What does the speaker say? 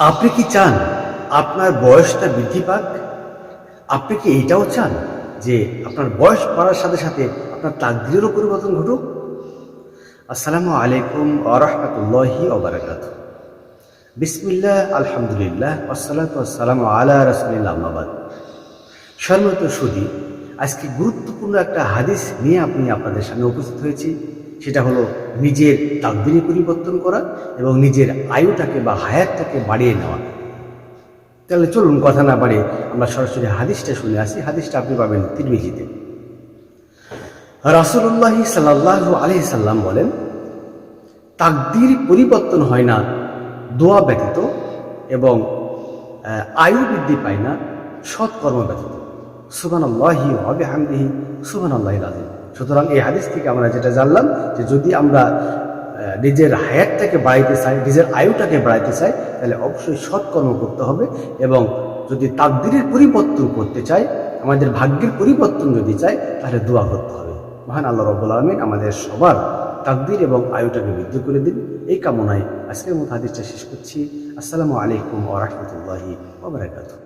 আপনি কি চান আপনার বয়সটা বৃদ্ধি পাক? আপনি কি এইটাও চান যে আপনার বয়স বাড়ার সাথে সাথে আপনার তাকদীরেরও পরিবর্তন ঘটুক? আসসালামু আলাইকুম ওয়া রাহমাতুল্লাহি ওয়া বারাকাতুহু। বিসমিল্লাহ, আলহামদুলিল্লাহ, ওয়াসসালাতু ওয়াসসালামু আলা রাসূলিল্লাহ, আম্মা বাদ। সম্মানিত সুধী, আজকে গুরুত্বপূর্ণ একটা হাদিস নিয়ে আপনাদের সামনে উপস্থিত হয়েছি। সেটা হলো নিজের তাকদীর পরিবর্তন করা এবং নিজের আয়ুটাকে বা হায়াতটাকে বাড়িয়ে নেওয়া। তাহলে চলুন কথা না বাড়িয়ে আমরা সরাসরি হাদিসটা শুনে আসি। হাদিসটা আপনি পাবেন তিরমিজিতে। রাসূলুল্লাহ সাল্লাল্লাহু আলাইহি সাল্লাম বলেন, তাকদীর পরিবর্তন হয় না দোয়া ব্যতীত এবং আয়ু বৃদ্ধি পায় না সৎকর্ম ব্যতীত। সুবহানাল্লাহি ওয়া বিহামদিহি সুবহানাল্লাহিল আযীম। সুতরাং এই হাদিস থেকে আমরা যেটা জানলাম যে যদি আমরা নিজের হায়াতটাকে বাড়াইতে চাই, নিজের আয়ুটাকে বাড়াইতে চাই, তাহলে অবশ্যই সৎকর্ম করতে হবে। এবং যদি তাকদীরের পরিবর্তন করতে চাই, আমাদের ভাগ্যের পরিবর্তন যদি চাই, তাহলে দোয়া করতে হবে। মহান আল্লাহ রাব্বুল আলামিন আমাদের সবার তাকদীর এবং আয়ুটাকে বৃদ্ধি করে দিন, এই কামনায় আজকের মতো হাদিসটা শেষ করছি। আসসালামু আলাইকুম ওয়া রাহমাতুল্লাহি ওয়া বারাকাতুহু।